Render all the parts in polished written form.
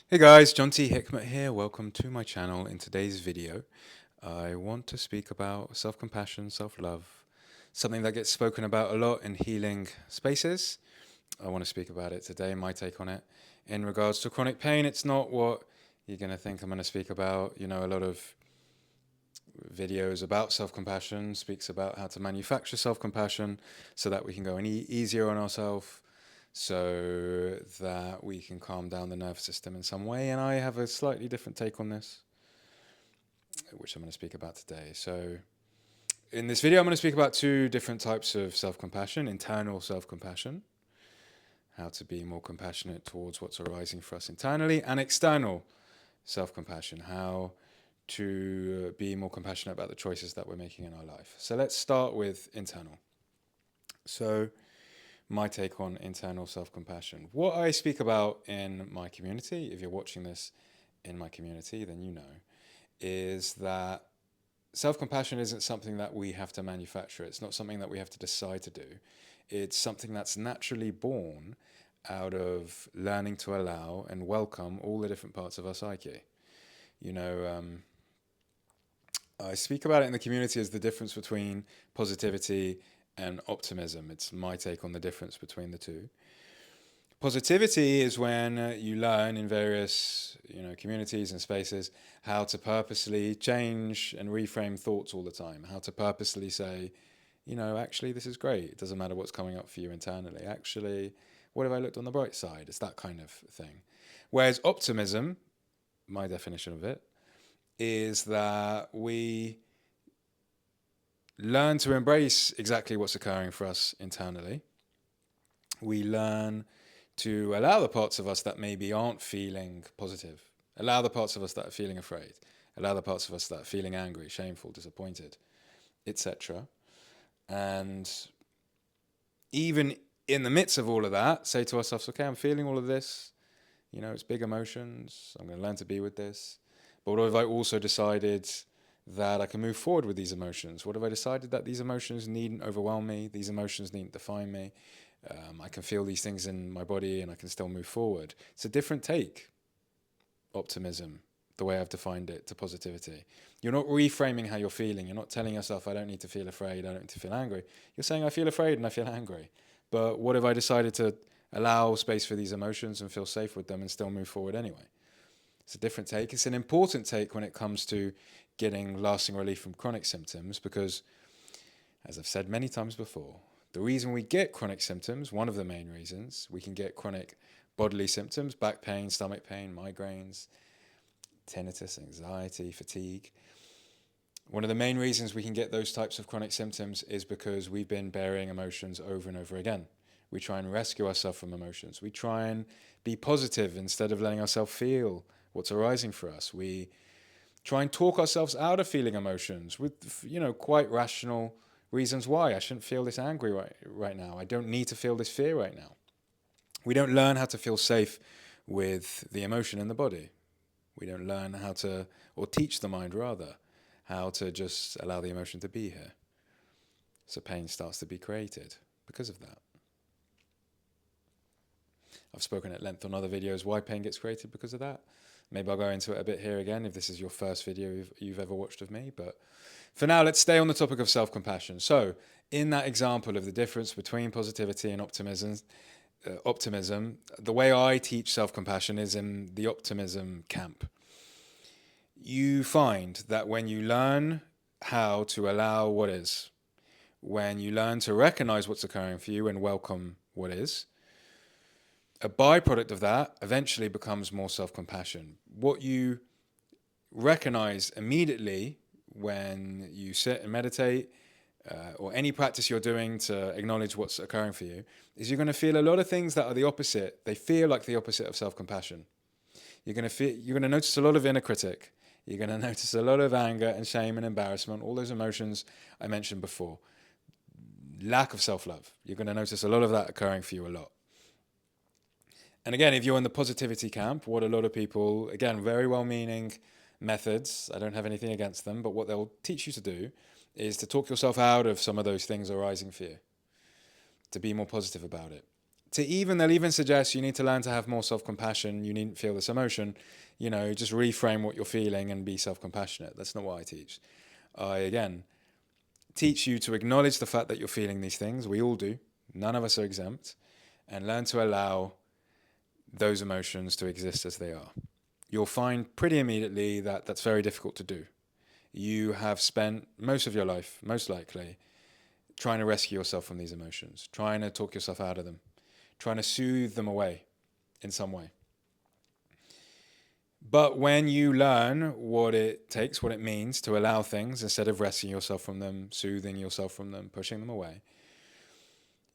Hey guys, Jonty Hikmet here. Welcome to my channel. In today's video, I want to speak about self-compassion, self-love, something that gets spoken about a lot in healing spaces. I want to speak about it today, my take on it. In regards to chronic pain, it's not what you're going to think I'm going to speak about. A lot of videos about self-compassion speaks about how to manufacture self-compassion so that we can go any easier on ourselves, so that we can calm down the nervous system in some way. And I have a slightly different take on this, which I'm going to speak about today. So, in this video, I'm going to speak about two different types of self compassion: internal self compassion, how to be more compassionate towards what's arising for us internally, and external self compassion, how to be more compassionate about the choices that we're making in our life. So, let's start with internal. So, my take on internal self compassion. What I speak about in my community, if you're watching this in my community, then you know, is that self compassion isn't something that we have to manufacture. It's not something that we have to decide to do. It's something that's naturally born out of learning to allow and welcome all the different parts of our psyche. You know, I speak about it in the community as the difference between positivity and optimism. It's my take on the difference between the two. Positivity is when you learn in various, communities and spaces how to purposely change and reframe thoughts all the time. How to purposely say, actually, this is great. It doesn't matter what's coming up for you internally. Actually, what have I looked on the bright side? It's that kind of thing. Whereas optimism, my definition of it, is that we learn to embrace exactly what's occurring for us internally. We learn to allow the parts of us that maybe aren't feeling positive, allow the parts of us that are feeling afraid, allow the parts of us that are feeling angry, shameful, disappointed, etc. And even in the midst of all of that, say to ourselves, okay, I'm feeling all of this. It's big emotions. I'm going to learn to be with this. But what have I also decided that I can move forward with these emotions? What have I decided that these emotions needn't overwhelm me? These emotions needn't define me. I can feel these things in my body and I can still move forward. It's a different take, optimism, the way I've defined it, to positivity. You're not reframing how you're feeling. You're not telling yourself, I don't need to feel afraid, I don't need to feel angry. You're saying, I feel afraid and I feel angry. But what have I decided to allow space for these emotions and feel safe with them and still move forward anyway? It's a different take. It's an important take when it comes to getting lasting relief from chronic symptoms because, as I've said many times before, the reason we get chronic symptoms, one of the main reasons we can get chronic bodily symptoms, back pain, stomach pain, migraines, tinnitus, anxiety, fatigue. One of the main reasons we can get those types of chronic symptoms is because we've been burying emotions over and over again. We try and rescue ourselves from emotions. We try and be positive instead of letting ourselves feel what's arising for us. We try and talk ourselves out of feeling emotions with, quite rational reasons why. I shouldn't feel this angry right now. I don't need to feel this fear right now. We don't learn how to feel safe with the emotion in the body. We don't learn how to, or teach the mind rather, how to just allow the emotion to be here. So pain starts to be created because of that. I've spoken at length on other videos why pain gets created because of that. Maybe I'll go into it a bit here again if this is your first video you've ever watched of me. But for now, let's stay on the topic of self-compassion. So in that example of the difference between positivity and optimism, the way I teach self-compassion is in the optimism camp. You find that when you learn how to allow what is, when you learn to recognize what's occurring for you and welcome what is, a byproduct of that eventually becomes more self-compassion. What you recognize immediately when you sit and meditate, or any practice you're doing to acknowledge what's occurring for you, is you're going to feel a lot of things that are the opposite. They feel like the opposite of self-compassion. You're going to notice a lot of inner critic. You're going to notice a lot of anger and shame and embarrassment, all those emotions I mentioned before. Lack of self-love. You're going to notice a lot of that occurring for you a lot. And again, if you're in the positivity camp, what a lot of people, again, very well-meaning methods, I don't have anything against them, but what they'll teach you to do is to talk yourself out of some of those things arising for you, to be more positive about it. They'll even suggest you need to learn to have more self-compassion. You needn't feel this emotion. Just reframe what you're feeling and be self-compassionate. That's not what I teach. I, again, teach you to acknowledge the fact that you're feeling these things. We all do. None of us are exempt. And learn to allow those emotions to exist as they are. You'll find pretty immediately that that's very difficult to do. You have spent most of your life, most likely, trying to rescue yourself from these emotions, trying to talk yourself out of them, trying to soothe them away in some way. But when you learn what it takes, what it means to allow things instead of rescuing yourself from them, soothing yourself from them, pushing them away,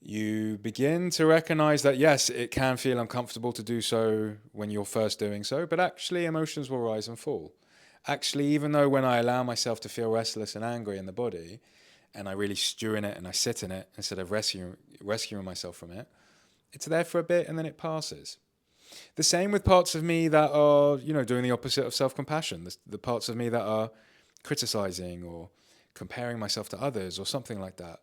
you begin to recognize that, yes, it can feel uncomfortable to do so when you're first doing so, but actually emotions will rise and fall. Actually, even though when I allow myself to feel restless and angry in the body, and I really stew in it and I sit in it instead of rescuing myself from it, it's there for a bit and then it passes. The same with parts of me that are, doing the opposite of self-compassion. The parts of me that are criticizing or comparing myself to others or something like that.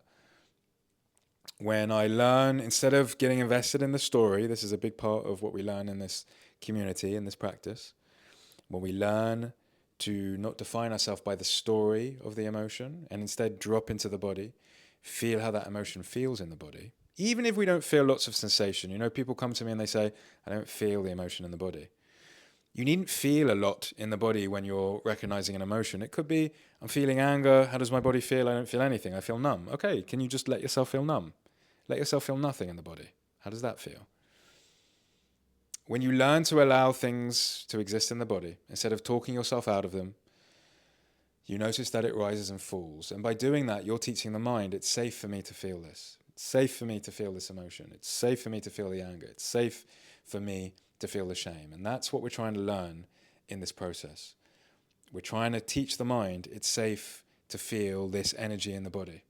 When I learn, instead of getting invested in the story, this is a big part of what we learn in this community, in this practice, when we learn to not define ourselves by the story of the emotion and instead drop into the body, feel how that emotion feels in the body. Even if we don't feel lots of sensation, people come to me and they say, I don't feel the emotion in the body. You needn't feel a lot in the body when you're recognizing an emotion. It could be, I'm feeling anger. How does my body feel? I don't feel anything. I feel numb. Okay, can you just let yourself feel numb? Let yourself feel nothing in the body. How does that feel? When you learn to allow things to exist in the body, instead of talking yourself out of them, you notice that it rises and falls. And by doing that, you're teaching the mind, it's safe for me to feel this. It's safe for me to feel this emotion. It's safe for me to feel the anger. It's safe for me to feel the shame. And that's what we're trying to learn in this process. We're trying to teach the mind it's safe to feel this energy in the body.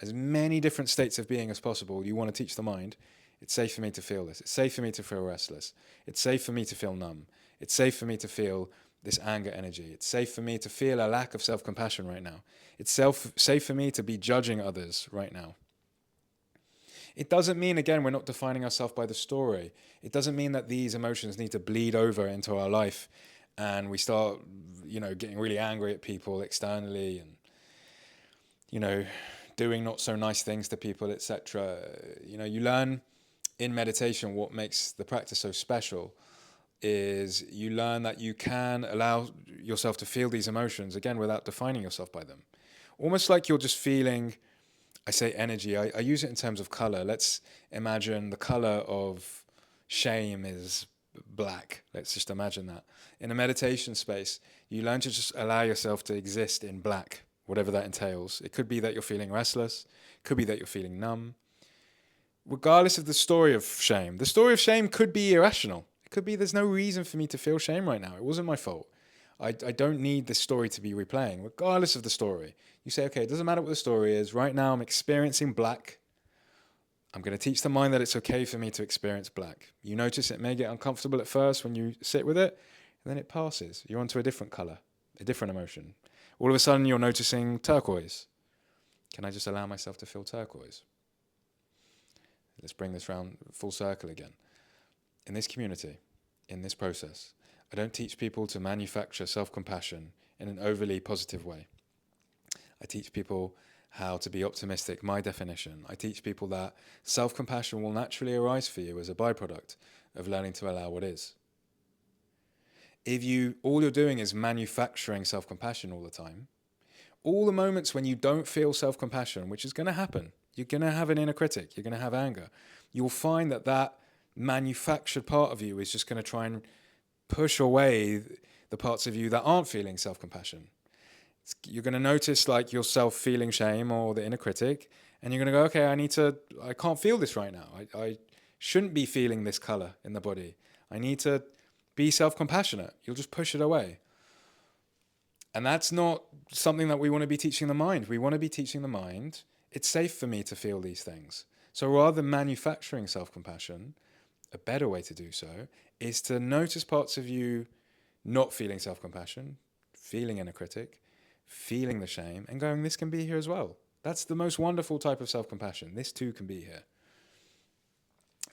As many different states of being as possible, you want to teach the mind, it's safe for me to feel this. It's safe for me to feel restless. It's safe for me to feel numb. It's safe for me to feel this anger energy. It's safe for me to feel a lack of self-compassion right now. It's safe for me to be judging others right now. It doesn't mean, again, we're not defining ourselves by the story. It doesn't mean that these emotions need to bleed over into our life and we start, getting really angry at people externally and, doing not so nice things to people, etc. You learn in meditation what makes the practice so special is you learn that you can allow yourself to feel these emotions, again, without defining yourself by them. Almost like you're just feeling, I say energy, I use it in terms of color. Let's imagine the color of shame is black. Let's just imagine that. In a meditation space, you learn to just allow yourself to exist in black, whatever that entails. It could be that you're feeling restless. It could be that you're feeling numb. Regardless of the story of shame, the story of shame could be irrational. It could be there's no reason for me to feel shame right now. It wasn't my fault. I don't need this story to be replaying, regardless of the story. You say, okay, it doesn't matter what the story is. Right now, I'm experiencing black. I'm going to teach the mind that it's okay for me to experience black. You notice it may get uncomfortable at first when you sit with it, and then it passes. You're onto a different color, a different emotion. All of a sudden, you're noticing turquoise. Can I just allow myself to feel turquoise? Let's bring this round full circle again. In this community, in this process, I don't teach people to manufacture self-compassion in an overly positive way. I teach people how to be optimistic, my definition. I teach people that self-compassion will naturally arise for you as a byproduct of learning to allow what is. If all you're doing is manufacturing self-compassion all the time, all the moments when you don't feel self-compassion, which is going to happen, you're going to have an inner critic, you're going to have anger, you'll find that manufactured part of you is just going to try and push away the parts of you that aren't feeling self-compassion. You're going to notice like yourself feeling shame or the inner critic, and you're going to go, okay, I can't feel this right now. I shouldn't be feeling this color in the body. I need to be self-compassionate. You'll just push it away. And that's not something that we want to be teaching the mind. We want to be teaching the mind, it's safe for me to feel these things. So rather than manufacturing self-compassion, a better way to do so is to notice parts of you not feeling self-compassion, feeling inner critic, feeling the shame, and going, this can be here as well. That's the most wonderful type of self-compassion. This too can be here.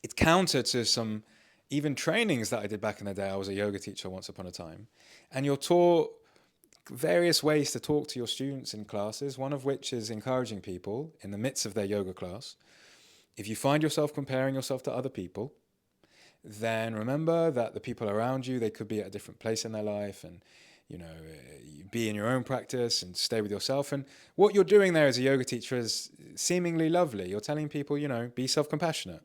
It's counter to some even trainings that I did back in the day. I was a yoga teacher once upon a time, and you're taught various ways to talk to your students in classes, one of which is encouraging people in the midst of their yoga class. If you find yourself comparing yourself to other people, then remember that the people around you, they could be at a different place in their life, and be in your own practice and stay with yourself. And what you're doing there as a yoga teacher is seemingly lovely. You're telling people, be self-compassionate.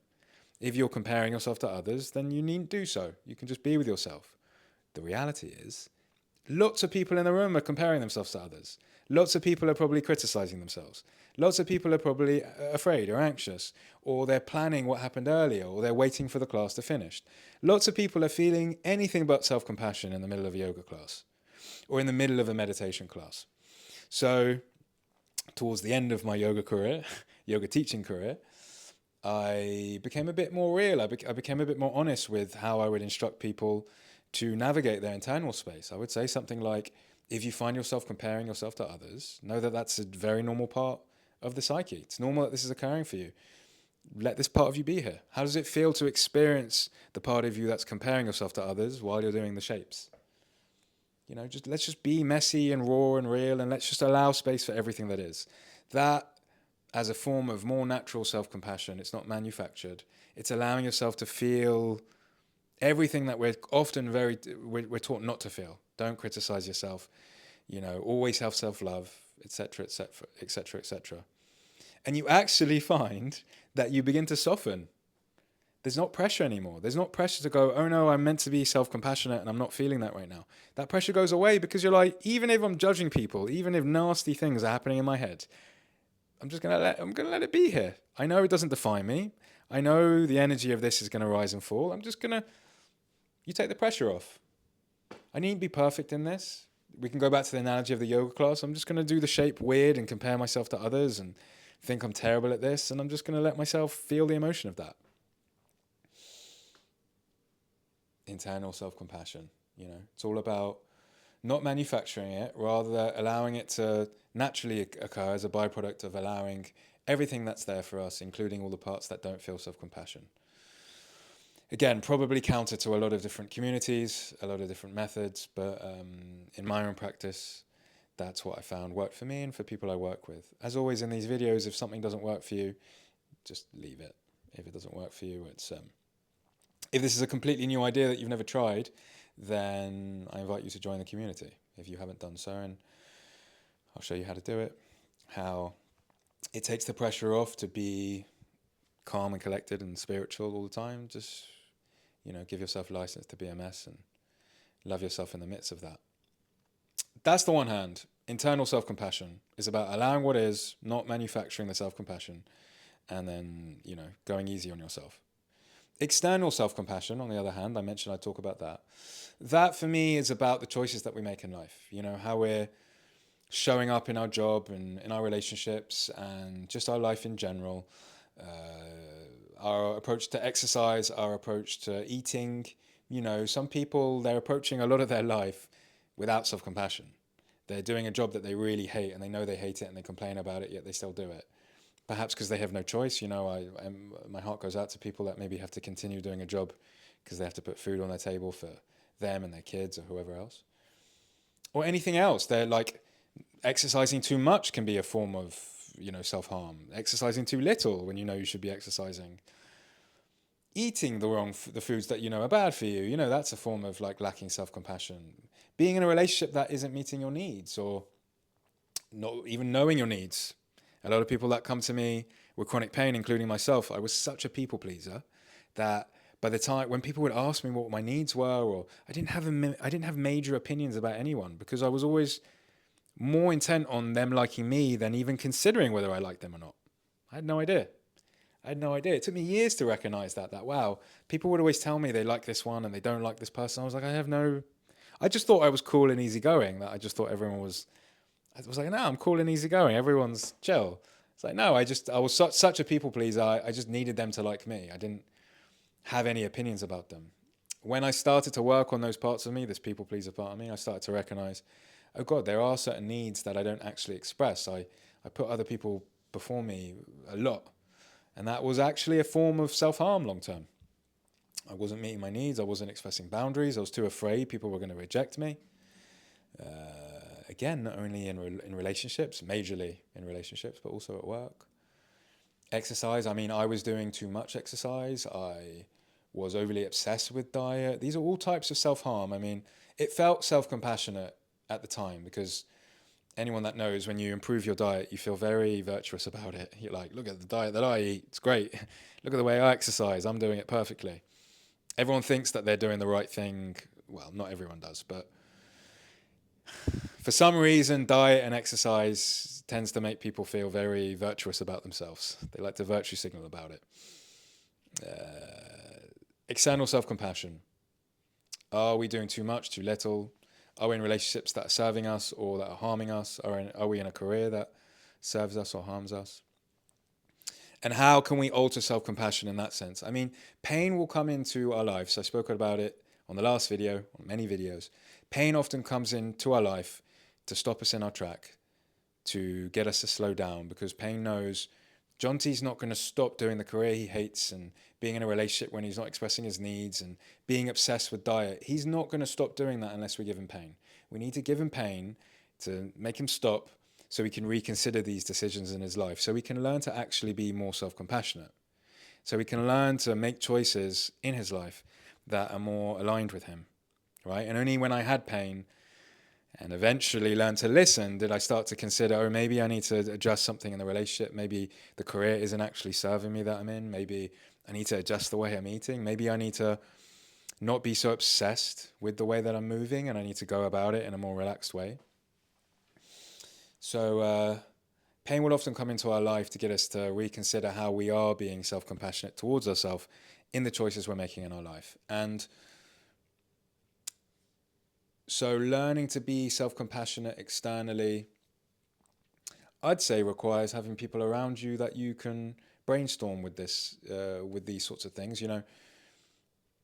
If you're comparing yourself to others, then you needn't do so. You can just be with yourself. The reality is, lots of people in the room are comparing themselves to others. Lots of people are probably criticizing themselves. Lots of people are probably afraid or anxious, or they're planning what happened earlier, or they're waiting for the class to finish. Lots of people are feeling anything but self-compassion in the middle of a yoga class or in the middle of a meditation class. So towards the end of my yoga career, yoga teaching career, I became a bit more real. I became a bit more honest with how I would instruct people to navigate their internal space. I would say something like, if you find yourself comparing yourself to others, know that that's a very normal part of the psyche. It's normal that this is occurring for you. Let this part of you be here. How does it feel to experience the part of you that's comparing yourself to others while you're doing the shapes? Let's just be messy and raw and real, and let's just allow space for everything that is. That, as a form of more natural self-compassion, it's not manufactured. It's allowing yourself to feel everything that we're often we're taught not to feel. Don't criticize yourself. Always have self-love, etc., etc., etc., etc. And you actually find that you begin to soften. There's not pressure anymore. There's not pressure to go, oh no, I'm meant to be self-compassionate and I'm not feeling that right now. That pressure goes away because you're like, even if I'm judging people, even if nasty things are happening in my head, I'm gonna let it be here. I know it doesn't define me. I know the energy of this is gonna rise and fall. You take the pressure off. I needn't be perfect in this. We can go back to the analogy of the yoga class. I'm just gonna do the shape weird and compare myself to others and think I'm terrible at this, and I'm just gonna let myself feel the emotion of that. Internal self-compassion. It's all about not manufacturing it, rather allowing it to naturally occur as a byproduct of allowing everything that's there for us, including all the parts that don't feel self-compassion. Again, probably counter to a lot of different communities, a lot of different methods, but in my own practice, that's what I found worked for me and for people I work with. As always in these videos, if something doesn't work for you, just leave it. If it doesn't work for you, if this is a completely new idea that you've never tried, then I invite you to join the community if you haven't done so, and I'll show you how to do it, how it takes the pressure off to be calm and collected and spiritual all the time. Just, give yourself license to be a mess and love yourself in the midst of that. That's the one hand. Internal self-compassion is about allowing what is, not manufacturing the self-compassion, and then, going easy on yourself. External self-compassion, on the other hand, I mentioned I'd talk about that. That, for me, is about the choices that we make in life. How we're showing up in our job and in our relationships and just our life in general. Our approach to exercise, our approach to eating. Some people, they're approaching a lot of their life without self-compassion. They're doing a job that they really hate and they know they hate it and they complain about it, yet they still do it. Perhaps because they have no choice. My heart goes out to people that maybe have to continue doing a job because they have to put food on their table for them and their kids or whoever else. Or anything else. They're like, exercising too much can be a form of, self-harm. Exercising too little when you should be exercising. Eating the foods that are bad for you, that's a form of like lacking self-compassion. Being in a relationship that isn't meeting your needs, or not even knowing your needs. A lot of people that come to me with chronic pain, including myself, I was such a people pleaser that by the time when people would ask me what my needs were, or I didn't have major opinions about anyone, because I was always more intent on them liking me than even considering whether I liked them or not. I had no idea. It took me years to recognize that wow, people would always tell me they like this one and they don't like this person. I was like, I just thought I was cool and easygoing. That I just thought everyone was. I was like, no, I'm cool and easygoing. Everyone's chill. It's like, no, I was such a people pleaser. I just needed them to like me. I didn't have any opinions about them. When I started to work on those parts of me, this people pleaser part of me, I started to recognize, oh God, there are certain needs that I don't actually express. I put other people before me a lot. And that was actually a form of self-harm long term. I wasn't meeting my needs. I wasn't expressing boundaries. I was too afraid people were going to reject me. Again, not only in relationships, majorly in relationships, but also at work. Exercise. I mean, I was doing too much exercise. I was overly obsessed with diet. These are all types of self-harm. I mean, it felt self-compassionate at the time because anyone that knows, when you improve your diet, you feel very virtuous about it. You're like, look at the diet that I eat. It's great. Look at the way I exercise. I'm doing it perfectly. Everyone thinks that they're doing the right thing. Well, not everyone does, but for some reason, diet and exercise tends to make people feel very virtuous about themselves. They like to virtue signal about it. External self-compassion. Are we doing too much, too little? Are we in relationships that are serving us or that are harming us? Are we in a career that serves us or harms us? And how can we alter self-compassion in that sense? I mean, pain will come into our lives. I spoke about it on the last video, on many videos. Pain often comes into our life to stop us in our track, to get us to slow down, because pain knows Jonty's not going to stop doing the career he hates and being in a relationship when he's not expressing his needs and being obsessed with diet. He's not going to stop doing that unless we give him pain. We need to give him pain to make him stop so he can reconsider these decisions in his life, so he can learn to actually be more self-compassionate, so he can learn to make choices in his life that are more aligned with him, right? And only when I had pain and eventually learn to listen did I start to consider, oh, maybe I need to adjust something in the relationship. Maybe the career isn't actually serving me that I'm in. Maybe I need to adjust the way I'm eating. Maybe I need to not be so obsessed with the way that I'm moving, and I need to go about it in a more relaxed way. So pain will often come into our life to get us to reconsider how we are being self-compassionate towards ourselves in the choices we're making in our life. And so learning to be self-compassionate externally, I'd say, requires having people around you that you can brainstorm with with these sorts of things. You know,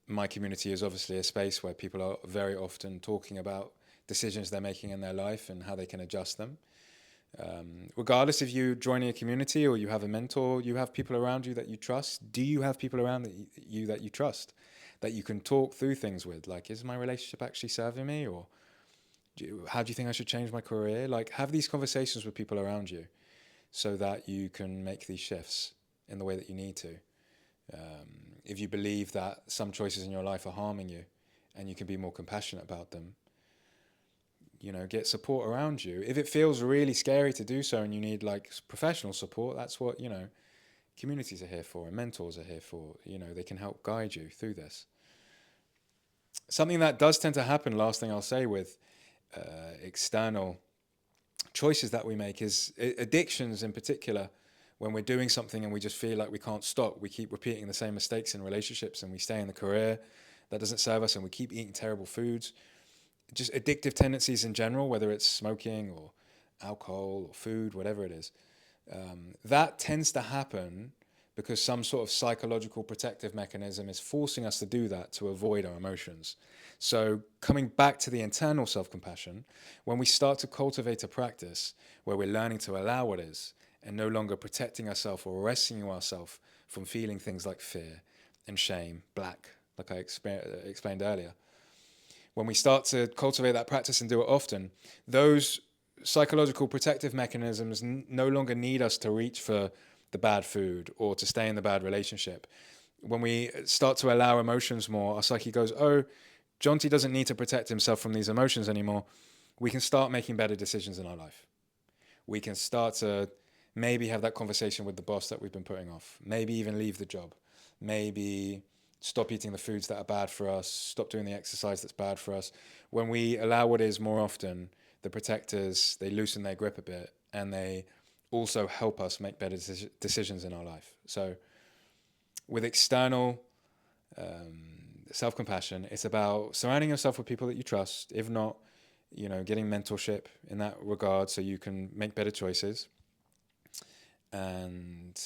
my community is obviously a space where people are very often talking about decisions they're making in their life and how they can adjust them. Regardless if you join a community or you have a mentor, you have people around you that you trust. Do you have people around you that you trust, that you can talk through things with? Like, is my relationship actually serving me? Or how do you think I should change my career? Like, have these conversations with people around you so that you can make these shifts in the way that you need to. If you believe that some choices in your life are harming you and you can be more compassionate about them, you know, get support around you. If it feels really scary to do so and you need like professional support, that's what, you know, communities are here for and mentors are here for. You know, they can help guide you through this. Something that does tend to happen, last thing I'll say, with external choices that we make is addictions in particular. When we're doing something and we just feel like we can't stop, we keep repeating the same mistakes in relationships and we stay in the career that doesn't serve us and we keep eating terrible foods. Just addictive tendencies in general, whether it's smoking or alcohol or food, whatever it is, that tends to happen because some sort of psychological protective mechanism is forcing us to do that to avoid our emotions. So coming back to the internal self-compassion, when we start to cultivate a practice where we're learning to allow what is and no longer protecting ourselves or rescuing ourselves from feeling things like fear and shame, like I explained earlier, when we start to cultivate that practice and do it often, those psychological protective mechanisms no longer need us to reach for the bad food or to stay in the bad relationship. When we start to allow emotions more, our psyche goes, oh, Jonty doesn't need to protect himself from these emotions anymore. We can start making better decisions in our life. We can start to maybe have that conversation with the boss that we've been putting off, maybe even leave the job, maybe stop eating the foods that are bad for us, stop doing the exercise that's bad for us. When we allow what is more often, the protectors, they loosen their grip a bit and they also help us make better decisions in our life. So with external self-compassion, it's about surrounding yourself with people that you trust. If not, you know, getting mentorship in that regard so you can make better choices, and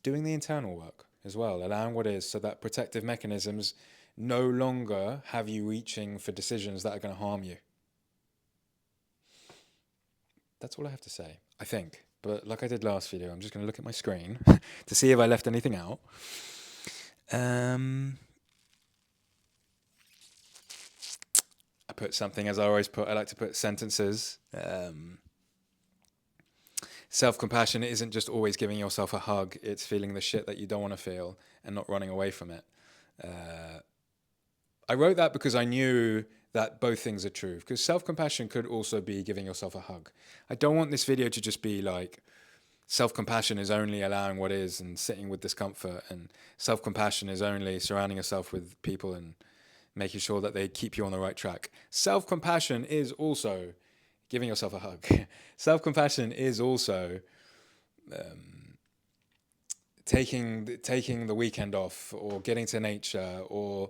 doing the internal work as well, allowing what is so that protective mechanisms no longer have you reaching for decisions that are going to harm you. That's all I have to say, I think. but like I did last video, I'm just going to look at my screen to see if I left anything out. I put something, as I always put, I like to put sentences. Self-compassion isn't just always giving yourself a hug. It's feeling the shit that you don't want to feel and not running away from it. I wrote that because I knew that both things are true. Because self-compassion could also be giving yourself a hug. I don't want this video to just be like, self-compassion is only allowing what is and sitting with discomfort, and self-compassion is only surrounding yourself with people and making sure that they keep you on the right track. Self-compassion is also giving yourself a hug. Self-compassion is also taking the weekend off, or getting to nature, or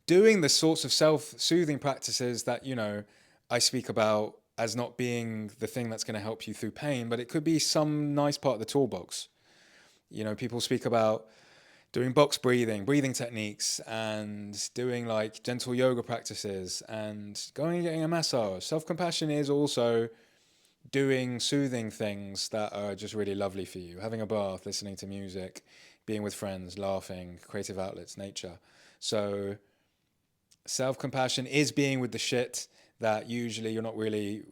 doing the sorts of self-soothing practices that, you know, I speak about as not being the thing that's going to help you through pain, but it could be some nice part of the toolbox. You know, people speak about doing box breathing techniques, and doing like gentle yoga practices, and going and getting a massage. Self-compassion is also doing soothing things that are just really lovely for you. Having a bath, listening to music, being with friends, laughing, creative outlets, nature. So self-compassion is being with the shit that usually you're not really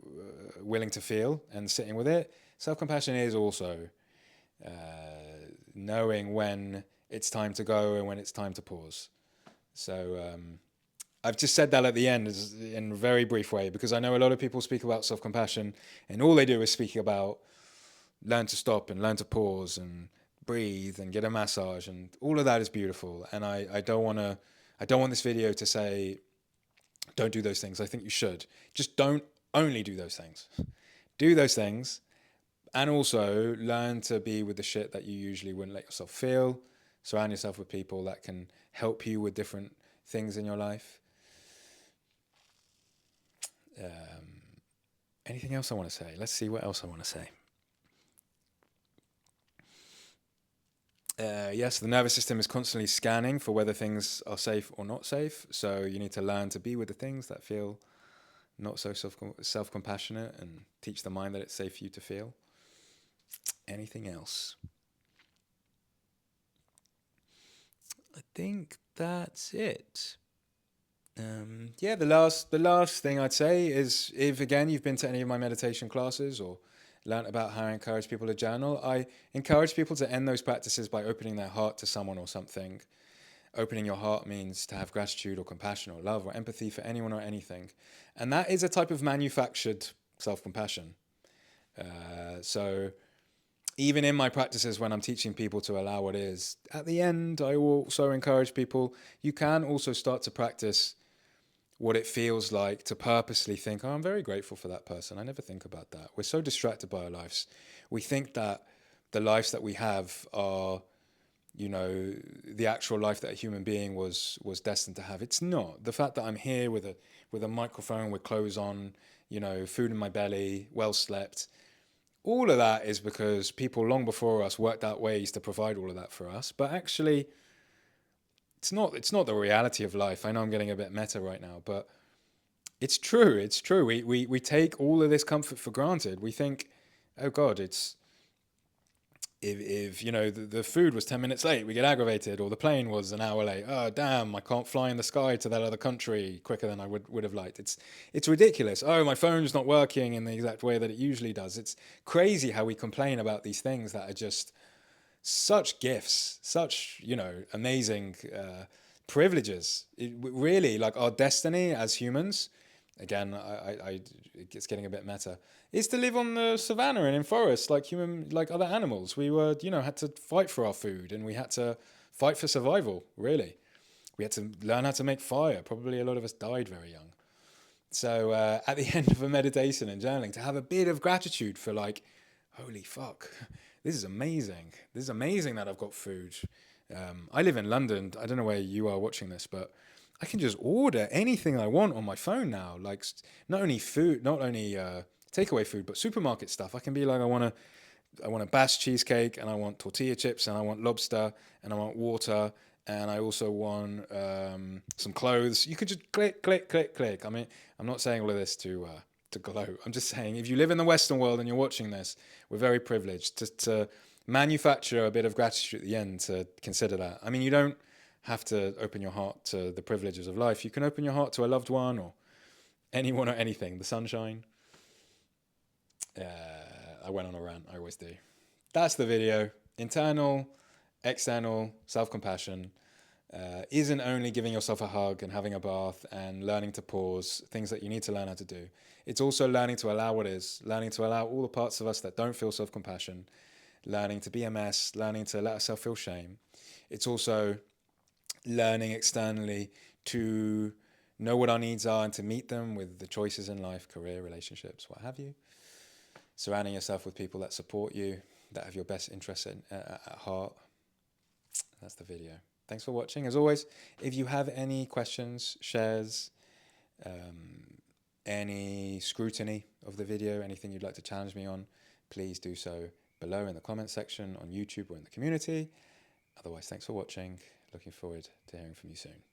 willing to feel, and sitting with it. Self-compassion is also knowing when it's time to go and when it's time to pause. So I've just said that at the end in a very brief way, because I know a lot of people speak about self-compassion and all they do is speak about learn to stop and learn to pause and breathe and get a massage, and all of that is beautiful. And I don't want this video to say don't do those things. I think you should. Just don't only do those things. Do those things, and also learn to be with the shit that you usually wouldn't let yourself feel. Surround yourself with people that can help you with different things in your life. Anything else I want to say? Let's see what else I want to say. Yes, the nervous system is constantly scanning for whether things are safe or not safe. So you need to learn to be with the things that feel not so self-compassionate, and teach the mind that it's safe for you to feel. Anything else? I think that's it. Yeah, the last thing I'd say is, if again you've been to any of my meditation classes or learnt about how I encourage people to journal, I encourage people to end those practices by opening their heart to someone or something. Opening your heart means to have gratitude or compassion or love or empathy for anyone or anything. And that is a type of manufactured self-compassion. So even in my practices, when I'm teaching people to allow what is, at the end, I also encourage people, you can also start to practice what it feels like to purposely think, oh, I'm very grateful for that person. I never think about that. We're so distracted by our lives. We think that the lives that we have are, you know, the actual life that a human being was destined to have. It's not. The fact that I'm here with a microphone, with clothes on, you know, food in my belly, well slept, all of that is because people long before us worked out ways to provide all of that for us. But actually, it's not the reality of life. I know I'm getting a bit meta right now, but it's true. It's true. We take all of this comfort for granted. We think, oh God, it's if you know the food was 10 minutes late, we get aggravated, or the plane was an hour late. Oh damn, I can't fly in the sky to that other country quicker than I would have liked. It's ridiculous. Oh, my phone's not working in the exact way that it usually does. It's crazy how we complain about these things that are just such gifts, such, you know, amazing privileges. Really, like our destiny as humans, again, it's getting a bit meta, is to live on the savannah and in forests like other animals. We were, you know, had to fight for our food, and we had to fight for survival, really. We had to learn how to make fire. Probably a lot of us died very young. So at the end of a meditation and journaling, to have a bit of gratitude for like, holy fuck, this is amazing. This is amazing that I've got food. I live in London. I don't know where you are watching this, but I can just order anything I want on my phone now. Like not only food, not only takeaway food, but supermarket stuff. I can be like, I want a Bass cheesecake, and I want tortilla chips, and I want lobster, and I want water, and I also want some clothes. You could just click, click, click, click. I mean, I'm not saying all of this to to gloat. I'm just saying, if you live in the Western world and you're watching this, we're very privileged to manufacture a bit of gratitude at the end to consider that. I mean, you don't have to open your heart to the privileges of life. You can open your heart to a loved one or anyone or anything. The sunshine. I went on a rant. I always do. That's the video. Internal, external, self-compassion isn't only giving yourself a hug and having a bath and learning to pause, things that you need to learn how to do. It's also learning to allow what is, learning to allow all the parts of us that don't feel self-compassion, learning to be a mess, learning to let ourselves feel shame. It's also learning externally to know what our needs are and to meet them with the choices in life, career, relationships, what have you. Surrounding yourself with people that support you, that have your best interests at heart. That's the video. Thanks for watching. As always, if you have any questions, shares, any scrutiny of the video, anything you'd like to challenge me on, please do so below in the comments section on YouTube or in the community. Otherwise, thanks for watching. Looking forward to hearing from you soon.